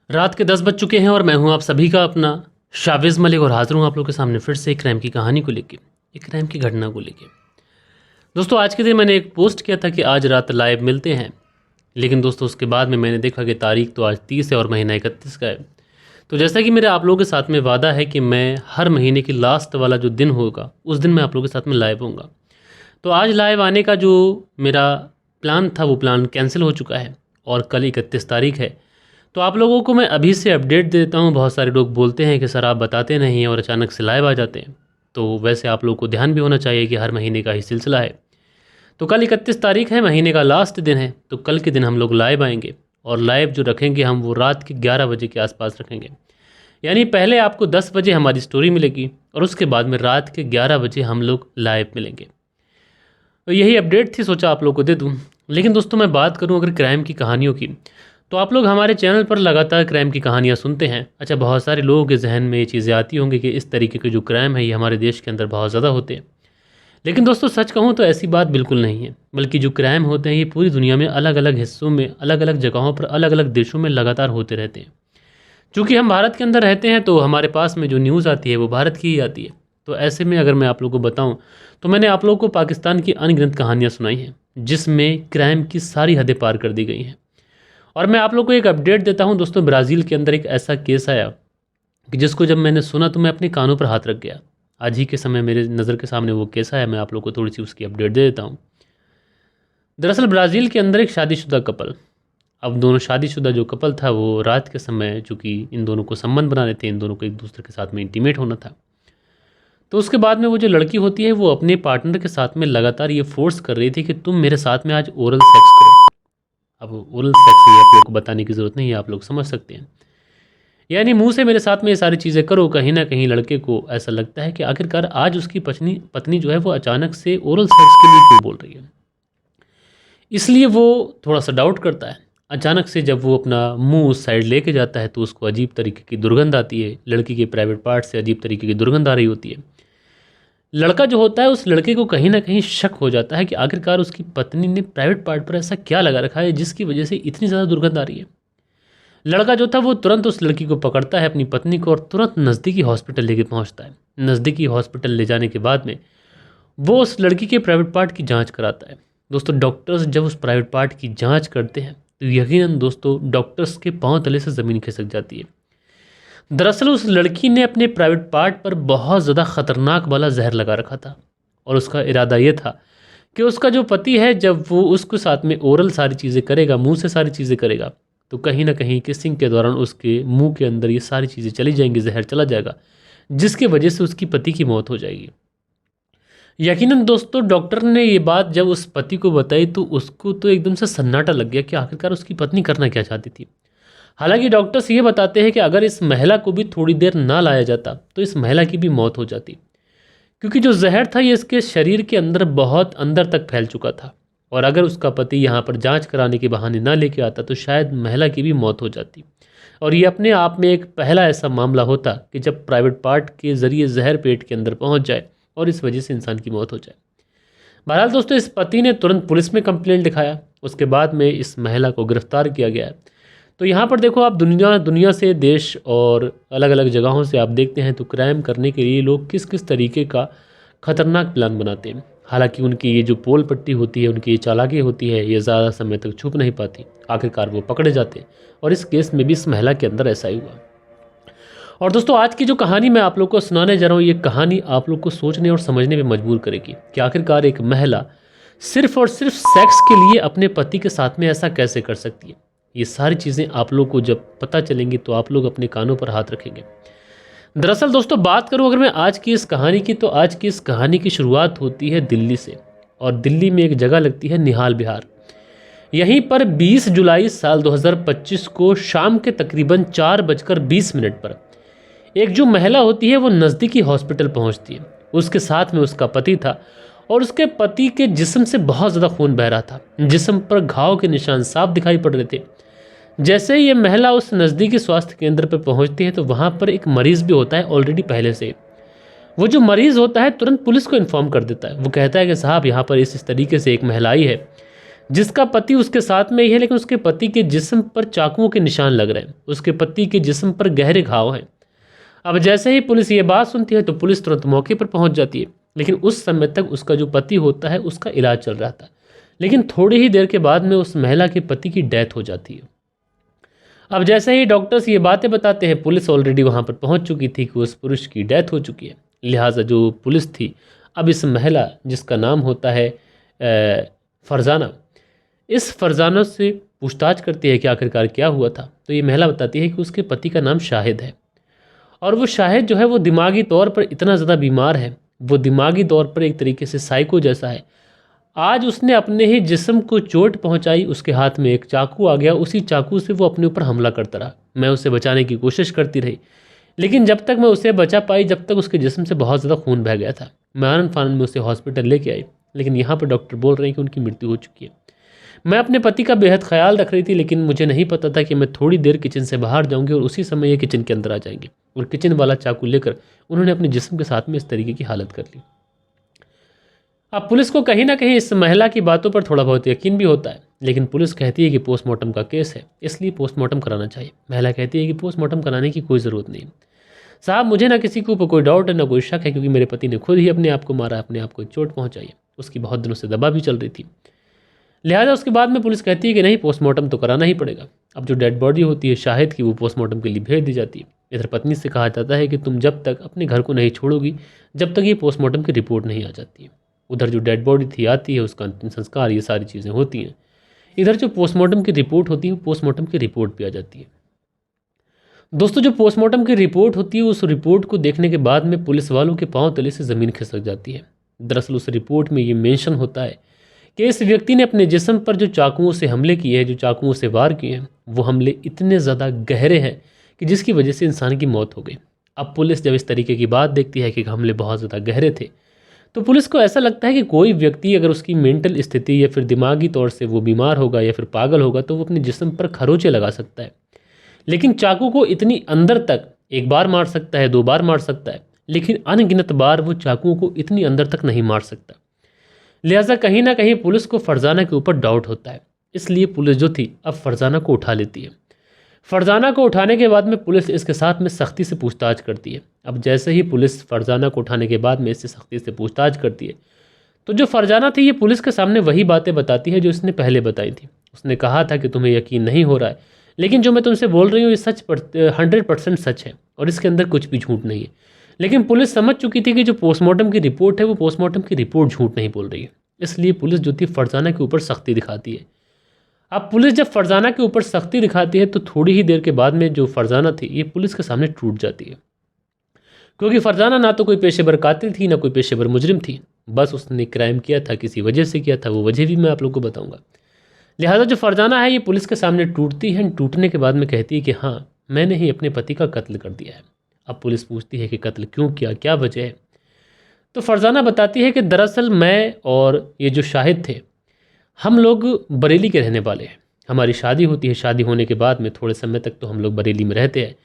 रात के 10 बज चुके हैं और मैं हूं आप सभी का अपना शाविज़ मलिक और हाजिर हूं आप लोगों के सामने फिर से एक क्राइम की कहानी को लेके, एक क्राइम की घटना को लेके। दोस्तों आज के दिन मैंने एक पोस्ट किया था कि आज रात लाइव मिलते हैं, लेकिन दोस्तों उसके बाद में मैंने देखा कि तारीख तो आज 30 है और महीना 31 का है। तो जैसा कि मेरा आप लोगों के साथ में वादा है कि मैं हर महीने की लास्ट वाला जो दिन होगा उस दिन मैं आप लोगों के साथ में लाइव होऊंगा। तो आज लाइव आने का जो मेरा प्लान था वो प्लान कैंसिल हो चुका है और कल 31 तारीख है। तो आप लोगों को मैं अभी से अपडेट दे देता हूँ। बहुत सारे लोग बोलते हैं कि सर आप बताते नहीं हैं और अचानक से लाइव आ जाते हैं, तो वैसे आप लोगों को ध्यान भी होना चाहिए कि हर महीने का ही सिलसिला है। तो कल 31 तारीख है, महीने का लास्ट दिन है, तो कल के दिन हम लोग लाइव आएंगे और लाइव जो रखेंगे हम वो रात के 11 बजे के आसपास रखेंगे। यानी पहले आपको 10 बजे हमारी स्टोरी मिलेगी और उसके बाद में रात के 11 बजे हम लोग लाइव मिलेंगे। तो यही अपडेट थी, सोचा आप लोग को दे दूँ। लेकिन दोस्तों मैं बात करूँ अगर क्राइम की कहानियों की, तो आप लोग हमारे चैनल पर लगातार क्राइम की कहानियाँ सुनते हैं। अच्छा, बहुत सारे लोगों के जहन में ये चीज़ें आती होंगी कि इस तरीके के जो क्राइम है ये हमारे देश के अंदर बहुत ज़्यादा होते हैं। लेकिन दोस्तों सच कहूँ तो ऐसी बात बिल्कुल नहीं है, बल्कि जो क्राइम होते हैं ये पूरी दुनिया में अलग अलग हिस्सों में, अलग अलग जगहों पर, अलग अलग देशों में लगातार होते रहते हैं। चूँकि हम भारत के अंदर रहते हैं तो हमारे पास में जो न्यूज़ आती है वो भारत की ही आती है। तो ऐसे में अगर मैं आप लोगों को बताऊँ तो मैंने आप लोगों को पाकिस्तान की अनगिनत कहानियाँ सुनाई हैं जिसमें क्राइम की सारी हदें पार कर दी गई हैं। और मैं आप लोग को एक अपडेट देता हूं दोस्तों, ब्राज़ील के अंदर एक ऐसा केस आया कि जिसको जब मैंने सुना तो मैं अपने कानों पर हाथ रख गया। आज ही के समय मेरे नज़र के सामने वो केस आया, मैं आप लोग को थोड़ी सी उसकी अपडेट दे देता हूँ। दरअसल ब्राज़ील के अंदर एक शादीशुदा कपल, अब दोनों शादीशुदा जो कपल था वो रात के समय, चूँकि इन दोनों को संबंध बनाने थे, इन दोनों को एक दूसरे के साथ में इंटीमेट होना था, तो उसके बाद में वो जो लड़की होती है वो अपने पार्टनर के साथ में लगातार ये फोर्स कर रही थी कि तुम मेरे साथ में आज ओरल सेक्स करो। अब ओरल सेक्स ये आप लोग को बताने की ज़रूरत नहीं है, आप लोग समझ सकते हैं। यानी मुंह से मेरे साथ में ये सारी चीज़ें करो। कहीं ना कहीं लड़के को ऐसा लगता है कि आखिरकार आज उसकी पत्नी पत्नी जो है वो अचानक से ओरल सेक्स के लिए क्यों बोल रही है, इसलिए वो थोड़ा सा डाउट करता है। अचानक से जब वो अपना मुंह उस साइड लेके जाता है तो उसको अजीब तरीके की दुर्गंध आती है, लड़की के प्राइवेट पार्ट से अजीब तरीके की दुर्गंध आ रही होती है। लड़का जो होता है उस लड़के को कहीं ना कहीं शक हो जाता है कि आखिरकार उसकी पत्नी ने प्राइवेट पार्ट पर ऐसा क्या लगा रखा है जिसकी वजह से इतनी ज़्यादा दुर्गंध आ रही है। लड़का जो था वो तुरंत उस लड़की को पकड़ता है, अपनी पत्नी को, और तुरंत नज़दीकी हॉस्पिटल लेके पहुंचता है। नज़दीकी हॉस्पिटल ले जाने के बाद में वो उस लड़की के प्राइवेट पार्ट की जांच कराता है। दोस्तों डॉक्टर्स जब उस प्राइवेट पार्ट की जांच करते हैं तो यकीनन दोस्तों डॉक्टर्स के पांव तले से ज़मीन खिसक जाती है। दरअसल उस लड़की ने अपने प्राइवेट पार्ट पर बहुत ज़्यादा ख़तरनाक वाला जहर लगा रखा था और उसका इरादा ये था कि उसका जो पति है जब वो उसके साथ में ओरल सारी चीज़ें करेगा, मुंह से सारी चीज़ें करेगा, तो कहीं ना कहीं किसिंग के दौरान उसके मुंह के अंदर ये सारी चीज़ें चली जाएंगी, जहर चला जाएगा, जिसकी वजह से उसकी पति की मौत हो जाएगी। यकीनन दोस्तों डॉक्टर ने ये बात जब उस पति को बताई तो उसको तो एकदम से सन्नाटा लग गया कि आखिरकार उसकी पत्नी करना क्या चाहती थी। हालांकि डॉक्टर्स ये बताते हैं कि अगर इस महिला को भी थोड़ी देर ना लाया जाता तो इस महिला की भी मौत हो जाती, क्योंकि जो जहर था ये इसके शरीर के अंदर बहुत अंदर तक फैल चुका था और अगर उसका पति यहाँ पर जांच कराने के बहाने ना लेके आता तो शायद महिला की भी मौत हो जाती। और ये अपने आप में एक पहला ऐसा मामला होता कि जब प्राइवेट पार्ट के ज़रिए जहर पेट के अंदर पहुँच जाए और इस वजह से इंसान की मौत हो जाए। बहरहाल दोस्तों इस पति ने तुरंत पुलिस में कंप्लेंट लिखाया, उसके बाद में इस महिला को गिरफ्तार किया गया। तो यहाँ पर देखो आप दुनिया से, देश और अलग अलग जगहों से आप देखते हैं तो क्राइम करने के लिए लोग किस किस तरीके का ख़तरनाक प्लान बनाते हैं। हालांकि उनकी ये जो पोल पट्टी होती है, उनकी ये चालाकी होती है, ये ज़्यादा समय तक छुप नहीं पाती, आखिरकार वो पकड़े जाते हैं। और इस केस में भी इस महिला के अंदर ऐसा ही हुआ। और दोस्तों आज की जो कहानी मैं आप लोग को सुनाने जा रहा हूँ, ये कहानी आप लोग को सोचने और समझने में मजबूर करेगी कि आखिरकार एक महिला सिर्फ और सिर्फ सेक्स के लिए अपने पति के साथ में ऐसा कैसे कर सकती है। ये सारी चीज़ें आप लोग को जब पता चलेंगी तो आप लोग अपने कानों पर हाथ रखेंगे। दरअसल दोस्तों बात करूं अगर मैं आज की इस कहानी की, तो आज की इस कहानी की शुरुआत होती है दिल्ली से, और दिल्ली में एक जगह लगती है निहाल विहार। यहीं पर 20 जुलाई साल 2025 को शाम के तकरीबन 4:20 पर एक जो महिला होती है वो नज़दीकी हॉस्पिटल पहुंचती है। उसके साथ में उसका पति था और उसके पति के जिस्म से बहुत ज़्यादा खून बह रहा था, जिस्म पर घाव के निशान साफ दिखाई पड़ रहे थे। जैसे ही ये महिला उस नज़दीकी स्वास्थ्य केंद्र पर पहुंचती है तो वहाँ पर एक मरीज़ भी होता है ऑलरेडी पहले से। वो जो मरीज़ होता है तुरंत पुलिस को इन्फॉर्म कर देता है। वो कहता है कि साहब यहाँ पर इस तरीके से एक महिला आई है जिसका पति उसके साथ में ही है, लेकिन उसके पति के जिस्म पर चाकुओं के निशान लग रहे हैं, उसके पति के जिस्म पर गहरे घाव हैं। अब जैसे ही पुलिस ये बात सुनती है तो पुलिस तुरंत मौके पर पहुंच जाती है, लेकिन उस समय तक उसका जो पति होता है उसका इलाज चल रहा था। लेकिन थोड़ी ही देर के बाद में उस महिला के पति की डेथ हो जाती है। अब जैसे ही डॉक्टर्स ये बातें बताते हैं, पुलिस ऑलरेडी वहाँ पर पहुँच चुकी थी कि उस पुरुष की डेथ हो चुकी है। लिहाजा जो पुलिस थी, अब इस महिला जिसका नाम होता है फरजाना, इस फरजाना से पूछताछ करती है कि आखिरकार क्या हुआ था। तो ये महिला बताती है कि उसके पति का नाम शाहिद है, और वो शाहिद जो है वो दिमागी तौर पर इतना ज़्यादा बीमार है, वो दिमागी तौर पर एक तरीके से साइको जैसा है। आज उसने अपने ही जिस्म को चोट पहुंचाई, उसके हाथ में एक चाकू आ गया, उसी चाकू से वो अपने ऊपर हमला करता रहा। मैं उसे बचाने की कोशिश करती रही, लेकिन जब तक मैं उसे बचा पाई, जब तक उसके जिस्म से बहुत ज़्यादा खून बह गया था। मैं आनन फानन में उसे हॉस्पिटल लेके आई, लेकिन यहाँ पर डॉक्टर बोल रहे हैं कि उनकी मृत्यु हो चुकी है। मैं अपने पति का बेहद ख्याल रख रही थी, लेकिन मुझे नहीं पता था कि मैं थोड़ी देर किचन से बाहर जाऊंगी और उसी समय ये किचन के अंदर आ जाएंगे, और किचन वाला चाकू लेकर उन्होंने अपने जिस्म के साथ में इस तरीके की हालत कर ली। अब पुलिस को कहीं ना कहीं इस महिला की बातों पर थोड़ा बहुत यकीन भी होता है, लेकिन पुलिस कहती है कि पोस्टमार्टम का केस है, इसलिए पोस्टमार्टम कराना चाहिए। महिला कहती है कि पोस्टमार्टम कराने की कोई ज़रूरत नहीं साहब, मुझे ना किसी के ऊपर कोई डाउट है ना कोई शक है, क्योंकि मेरे पति ने खुद ही अपने आप को मारा, अपने आप को चोट पहुंचाई है। उसकी बहुत दिनों से दवा भी चल रही थी। लिहाजा उसके बाद में पुलिस कहती है कि नहीं, पोस्टमार्टम तो कराना ही पड़ेगा। अब जो डेड बॉडी होती है शाहिद की, वो पोस्टमार्टम के लिए भेज दी जाती है। इधर पत्नी से कहा जाता है कि तुम जब तक अपने घर को नहीं छोड़ोगी, जब तक ये पोस्टमार्टम की रिपोर्ट नहीं आ जाती है। उधर जो डेड बॉडी थी आती है, उसका अंतिम संस्कार, ये सारी चीज़ें होती हैं। इधर जो पोस्टमार्टम की रिपोर्ट होती है, पोस्टमार्टम की रिपोर्ट भी आ जाती है। दोस्तों, जो पोस्टमार्टम की रिपोर्ट होती है, उस रिपोर्ट को देखने के बाद में पुलिस वालों के पांव तले से ज़मीन खिसक जाती है। दरअसल उस रिपोर्ट में ये मेंशन होता है कि इस व्यक्ति ने अपने जिस्म पर जो चाकुओं से हमले किए हैं, जो चाकुओं से वार किए हैं, वो हमले इतने ज़्यादा गहरे हैं कि जिसकी वजह से इंसान की मौत हो गई। अब पुलिस जब इस तरीके की बात देखती है कि हमले बहुत ज़्यादा गहरे थे, तो पुलिस को ऐसा लगता है कि कोई व्यक्ति अगर उसकी मेंटल स्थिति या फिर दिमागी तौर से वो बीमार होगा या फिर पागल होगा, तो वो अपने जिस्म पर खरोंचे लगा सकता है, लेकिन चाकू को इतनी अंदर तक एक बार मार सकता है, 2 बार मार सकता है, लेकिन अनगिनत बार वो चाकुओं को इतनी अंदर तक नहीं मार सकता। लिहाजा कहीं ना कहीं पुलिस को फरजाना के ऊपर डाउट होता है, इसलिए पुलिस जो थी अब फरजाना को उठा लेती है। फरजाना को उठाने के बाद में पुलिस इसके साथ में सख्ती से पूछताछ करती है। अब जैसे ही पुलिस फरजाना को उठाने के बाद में इससे सख्ती से पूछताछ करती है, तो जो फरजाना थी ये पुलिस के सामने वही बातें बताती है जो इसने पहले बताई थी। उसने कहा था कि तुम्हें यकीन नहीं हो रहा है, लेकिन जो मैं तुमसे बोल रही हूँ ये सच 100% सच है और इसके अंदर कुछ भी झूठ नहीं है। लेकिन पुलिस समझ चुकी थी कि जो पोस्टमार्टम की रिपोर्ट है वो पोस्टमार्टम की रिपोर्ट झूठ नहीं बोल रही है, इसलिए पुलिस जो थी फरजाना के ऊपर सख्ती दिखाती है। अब पुलिस जब फरजाना के ऊपर सख्ती दिखाती है तो थोड़ी ही देर के बाद में जो फरजाना थी ये पुलिस के सामने टूट जाती है, क्योंकि फरजाना ना तो कोई पेशेवर कातिल थी ना कोई पेशेवर मुजरिम थी, बस उसने क्राइम किया था, किसी वजह से किया था, वो वजह भी मैं आप लोगों को बताऊंगा। लिहाजा जो फरजाना है ये पुलिस के सामने टूटती है। टूटने के बाद में कहती है कि हाँ, मैंने ही अपने पति का कत्ल कर दिया है। अब पुलिस पूछती है कि कत्ल क्यों किया, क्या वजह है? तो फरजाना बताती है कि दरअसल मैं और ये जो शाहिद थे, हम लोग बरेली के रहने वाले हैं। हमारी शादी होती है, शादी होने के बाद में थोड़े समय तक तो हम लोग बरेली में रहते हैं,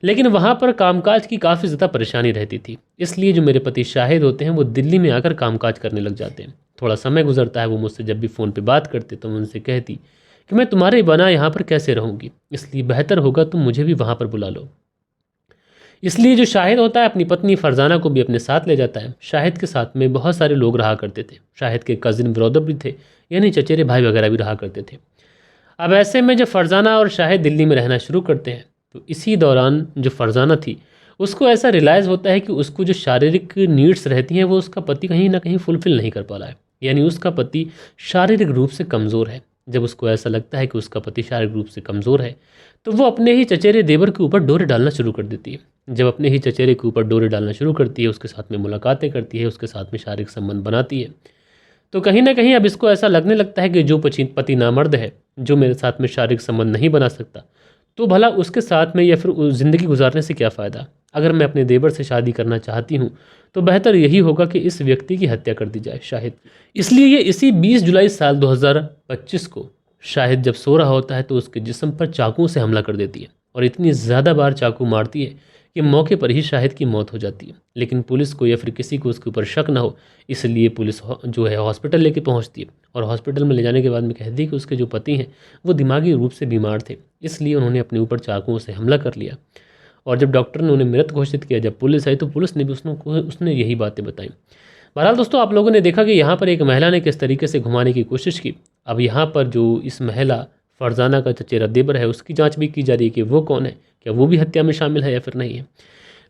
लेकिन वहाँ पर कामकाज की काफ़ी ज़्यादा परेशानी रहती थी, इसलिए जो मेरे पति शाहिद होते हैं वो दिल्ली में आकर कामकाज करने लग जाते हैं। थोड़ा समय गुजरता है, वो मुझसे जब भी फ़ोन पे बात करते तो मैं उनसे कहती कि मैं तुम्हारे बना यहाँ पर कैसे रहूँगी, इसलिए बेहतर होगा तुम मुझे भी वहाँ पर बुला लो। इसलिए जो शाहिद होता है अपनी पत्नी फरजाना को भी अपने साथ ले जाता है। शाहिद के साथ में बहुत सारे लोग रहा करते थे, शाहिद के कज़िन ब्रदर भी थे, यानी चचेरे भाई वगैरह भी रहा करते थे। अब ऐसे में जब फरजाना और शाहिद दिल्ली में रहना शुरू करते हैं तो इसी दौरान जो फरजाना थी उसको ऐसा रियलाइज़ होता है कि उसको जो शारीरिक नीड्स रहती हैं वो उसका पति कहीं ना कहीं फुलफ़िल नहीं कर पा रहा है, यानी उसका पति शारीरिक रूप से कमज़ोर है। जब उसको ऐसा लगता है कि उसका पति शारीरिक रूप से कमज़ोर है तो वो अपने ही चचेरे देवर के ऊपर डोरे डालना शुरू कर देती है। जब अपने ही चचेरे के ऊपर डोरे डालना शुरू करती है, उसके साथ में मुलाकातें करती है, उसके साथ में शारीरिक संबंध बनाती है, तो कहीं ना कहीं अब इसको ऐसा लगने लगता है कि जो पति नामर्द है, जो मेरे साथ में शारीरिक संबंध नहीं बना सकता, तो भला उसके साथ में या फिर ज़िंदगी गुजारने से क्या फ़ायदा। अगर मैं अपने देवर से शादी करना चाहती हूँ तो बेहतर यही होगा कि इस व्यक्ति की हत्या कर दी जाए, शाहिद। इसलिए ये इसी 20 जुलाई साल 2025 को शाहिद जब सो रहा होता है तो उसके जिस्म पर चाकुओं से हमला कर देती है। और इतनी ज़्यादा बार चाकू मारती है कि मौके पर ही शाहिद की मौत हो जाती है। लेकिन पुलिस को या फिर किसी को उसके ऊपर शक ना हो, इसलिए पुलिस जो है हॉस्पिटल लेके पहुंचती है और हॉस्पिटल में ले जाने के बाद में कहती है कि उसके जो पति हैं वो दिमागी रूप से बीमार थे, इसलिए उन्होंने अपने ऊपर चाकुओं से हमला कर लिया। और जब डॉक्टर ने उन्हें मृत घोषित किया, जब पुलिस आई तो पुलिस ने भी उसने यही बातें बताई। बहरहाल दोस्तों, आप लोगों ने देखा कि यहाँ पर एक महिला ने किस तरीके से घुमाने की कोशिश की। अब यहाँ पर जो इस महिला फरजाना का चचेरा देवर है उसकी जांच भी की जा रही है कि वो कौन है, क्या वो भी हत्या में शामिल है या फिर नहीं है।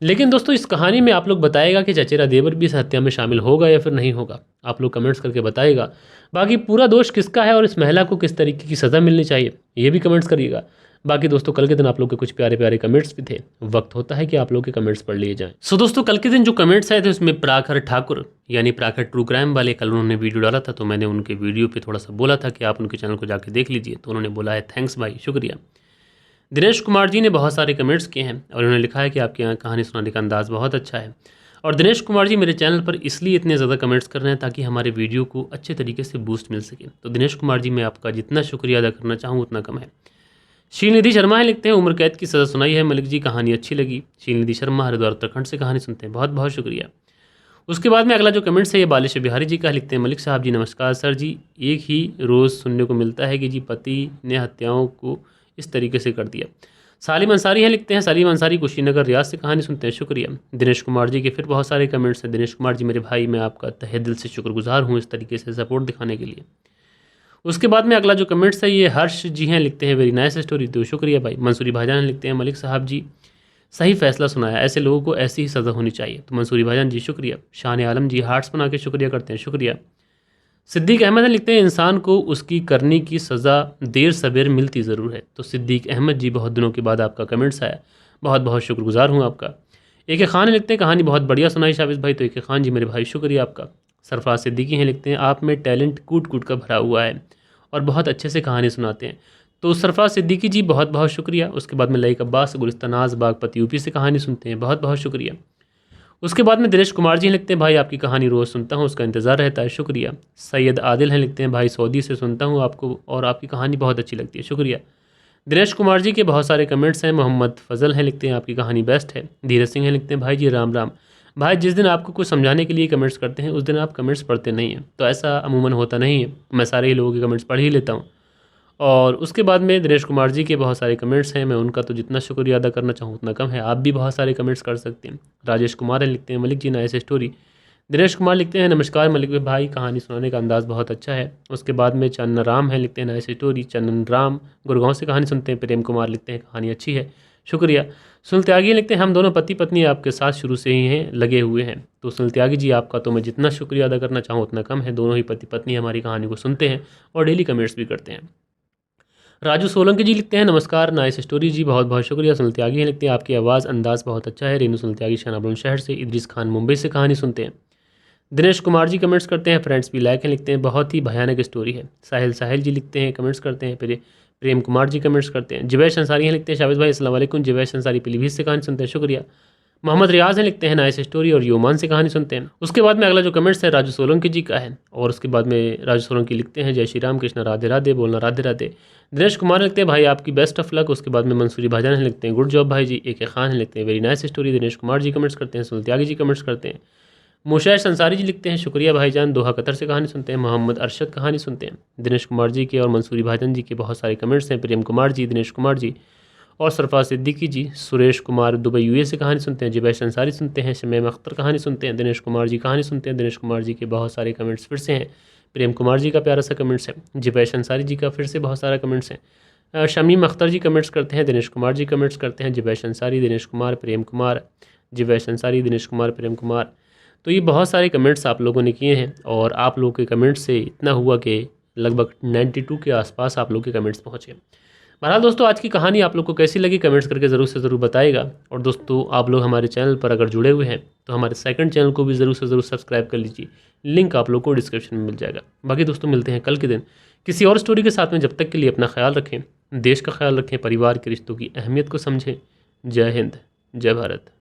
लेकिन दोस्तों, इस कहानी में आप लोग बताएगा कि चचेरा देवर भी इस हत्या में शामिल होगा या फिर नहीं होगा, आप लोग कमेंट्स करके बताइएगा। बाकी पूरा दोष किसका है और इस महिला को किस तरीके की सज़ा मिलनी चाहिए, ये भी कमेंट्स करिएगा। बाकी दोस्तों, कल के दिन आप लोग के कुछ प्यारे प्यारे कमेंट्स भी थे, वक्त होता है कि आप लोग के कमेंट्स पढ़ लिए जाएं। सो दोस्तों, कल के दिन जो कमेंट्स आए थे उसमें प्राखर ठाकुर यानी प्राखर ट्रू क्राइम वाले, कल उन्होंने वीडियो डाला था तो मैंने उनके वीडियो पे थोड़ा सा बोला था कि आप उनके चैनल को जाके देख लीजिए, तो उन्होंने बोला है थैंक्स भाई, शुक्रिया। दिनेश कुमार जी ने बहुत सारे कमेंट्स किए हैं और उन्होंने लिखा है कि आपके यहाँ कहानी सुनाने का अंदाज़ बहुत अच्छा है। और दिनेश कुमार जी मेरे चैनल पर इसलिए इतने ज़्यादा कमेंट्स कर रहे हैं ताकि हमारे वीडियो को अच्छे तरीके से बूस्ट मिल सके। तो दिनेश कुमार जी, मैं आपका जितना शुक्रिया अदा करना चाहूँ उतना कम है। शीलनिधि शर्मा है, लिखते हैं उम्र कैद की सज़ा सुनाई है मलिक जी, कहानी अच्छी लगी। शीलनिधि शर्मा हरिद्वार उत्तराखंड से कहानी सुनते हैं, बहुत बहुत शुक्रिया। उसके बाद में अगला जो कमेंट्स है ये बालिश बिहारी जी का, लिखते हैं मलिक साहब जी नमस्कार सर जी, एक ही रोज़ सुनने को मिलता है कि जी पति ने हत्याओं को इस तरीके से कर दिया। सालिम अंसारी हैं, लिखते हैं सलीम अंसारी कुशीनगर रियाज से कहानी सुनते हैं, शुक्रिया। दिनेश कुमार जी के फिर बहुत सारे कमेंट्स हैं। दिनेश कुमार जी मेरे भाई, मैं आपका तहे दिल से शुक्रगुजार हूँ इस तरीके से सपोर्ट दिखाने के लिए। उसके बाद में अगला जो कमेंट्स है ये हर्ष जी हैं, लिखते हैं वेरी नाइस स्टोरी, तो शुक्रिया भाई। मंसूरी भाईजान लिखते हैं मलिक साहब जी सही फैसला सुनाया, ऐसे लोगों को ऐसी ही सज़ा होनी चाहिए, तो मंसूरी भाईजान जी शुक्रिया। शान आलम जी हार्ट्स बना के शुक्रिया करते हैं, शुक्रिया। सिद्दीक अहमद लिखते हैं इंसान को उसकी करने की सज़ा देर सवेर मिलती ज़रूर है, तो सिद्दीक अहमद जी बहुत दिनों के बाद आपका कमेंट्स आया, बहुत बहुत शुक्रगुजार हूँ आपका। एक खान लिखते हैं कहानी बहुत बढ़िया सुनाई शाविज भाई, तो एक खान जी मेरे भाई शुक्रिया आपका। सरफराज सिद्दीकी हैं, लिखते हैं आप में टैलेंट कूट कूट का भरा हुआ है और बहुत अच्छे से कहानी सुनाते हैं, तो सरफराज सिद्दीकी जी बहुत बहुत शुक्रिया। उसके बाद में लईक अब्बास गुलिस्तानाज बागपत यूपी से कहानी सुनते हैं, बहुत बहुत शुक्रिया। उसके बाद में दिनेश कुमार जी लिखते हैं भाई आपकी कहानी रोज़ सुनता हूँ, उसका इंतज़ार रहता है, शुक्रिया। सैयद आदिल हैं, लिखते हैं भाई सऊदी से सुनता हूँ आपको और आपकी कहानी बहुत अच्छी लगती है, शुक्रिया। दिनेश कुमार जी के बहुत सारे कमेंट्स हैं। मोहम्मद फजल हैं, लिखते हैं आपकी कहानी बेस्ट है। धीरज सिंह हैं, लिखते हैं भाई जी राम राम। भाई जिस दिन आपको कुछ समझाने के लिए कमेंट्स करते हैं उस दिन आप कमेंट्स पढ़ते नहीं हैं, तो ऐसा अमूमन होता नहीं है, मैं सारे ही लोगों के कमेंट्स पढ़ ही लेता हूँ। और उसके बाद में दिनेश कुमार जी के बहुत सारे कमेंट्स हैं, मैं उनका तो जितना शुक्रिया अदा करना चाहूँ उतना कम है, आप भी बहुत सारे कमेंट्स कर सकते हैं। राजेश कुमार हैं, लिखते हैं मलिक जी नाइस स्टोरी। दिनेश कुमार लिखते हैं नमस्कार मलिक भाई, कहानी सुनाने का अंदाज़ बहुत अच्छा है। उसके बाद में चंदन राम है, लिखते हैं नाइस स्टोरी। चंदन राम गुड़गांव से कहानी सुनते हैं। प्रेम कुमार लिखते हैं कहानी अच्छी है, शुक्रिया। सुनील त्यागी लिखते हैं हम दोनों पति पत्नी आपके साथ शुरू से ही हैं, लगे हुए हैं, तो सुनील त्यागी जी आपका तो मैं जितना शुक्रिया अदा करना चाहूँ उतना कम है, दोनों ही पति पत्नी हमारी कहानी को सुनते हैं और डेली कमेंट्स भी करते हैं। राजू सोलंकी जी लिखते हैं नमस्कार नाइस स्टोरी जी, बहुत बहुत शुक्रिया। सुनील त्यागी हैं, लिखते हैं आपकी आवाज़ अंदाज़ बहुत अच्छा है। रेनू सुनील त्यागी शानाबुलंद शहर से। इद्रिस खान मुंबई से कहानी सुनते हैं। दिनेश कुमार जी कमेंट्स करते हैं फ्रेंड्स भी लाइक हैं, लिखते हैं बहुत ही भयानक स्टोरी है। साहिल जी लिखते हैं कमेंट्स करते हैं। फिर प्रेम कुमार जी कमेंट्स करते हैं। जवैश अंसारी हैं, लिखते हैं शाविज भाई अस्सलाम वालेकुम। जवैश अंसारी पीलीभीत से कहानी सुनते हैं, शुक्रिया। मोहम्मद रियाज हैं, लिखते हैं नाइस स्टोरी और योमान से कहानी सुनते हैं। उसके बाद में अगला जो कमेंट्स है राजू सोलंकी जी का है और उसके बाद में राजू सोलंकी लिखते हैं जय श्री राम कृष्ण राधे राधे, बोलना राधे राधे। दिनेश कुमार लिखते हैं भाई आपकी बेस्ट ऑफ लक। उसके बाद में मंसूरी भाईजान हैं, लिखते हैं गुड जॉब भाई जी। एक खान हैं, लिखते हैं very nice story. Dinesh Kumar ji comments करते हैं। सुनील त्यागी जी कमेंट्स करते हैं। मुशैश अंसारी जी लिखते हैं शुक्रिया भाईजान, दोहा कतर से कहानी सुनते हैं। मोहम्मद अरशद कहानी सुनते हैं। दिनेश कुमार जी के और मंसूरी भाईजान जी के बहुत सारे कमेंट्स हैं। प्रेम कुमार जी, दिनेश कुमार जी और सरफराज सिद्दीकी जी। सुरेश कुमार दुबई यूए से कहानी सुनते हैं। जबैश अंसारी सुनते हैं। शमीम अख्तर कहानी सुनते हैं। दिनेश कुमार जी कहानी सुनते हैं। दिनेश कुमार जी के बहुत सारे कमेंट्स फिर से हैं। प्रेम कुमार जी का प्यारा सा कमेंट्स है। जबैश अंसारी जी का फिर से बहुत सारा कमेंट्स हैं। शमीम अख्तर जी कमेंट्स करते हैं। दिनेश कुमार जी कमेंट्स करते हैं। जबैश अंसारी, दिनेश कुमार, प्रेम कुमार, जबैश अंसारी, दिनेश कुमार, प्रेम कुमार। तो ये बहुत सारे कमेंट्स आप लोगों ने किए हैं और आप लोगों के कमेंट्स से इतना हुआ कि लगभग 92 के आसपास आप लोगों के कमेंट्स पहुँचे। बहरहाल दोस्तों, आज की कहानी आप लोग को कैसी लगी कमेंट्स करके ज़रूर से ज़रूर बताइएगा। और दोस्तों, आप लोग हमारे चैनल पर अगर जुड़े हुए हैं तो हमारे सेकंड चैनल को भी ज़रूर से ज़रूर सब्सक्राइब कर लीजिए, लिंक आप लोग को डिस्क्रिप्शन में मिल जाएगा। बाकी दोस्तों, मिलते हैं कल के दिन किसी और स्टोरी के साथ में। जब तक के लिए अपना ख्याल रखें, देश का ख्याल रखें, परिवार के रिश्तों की अहमियत को समझें। जय हिंद, जय भारत।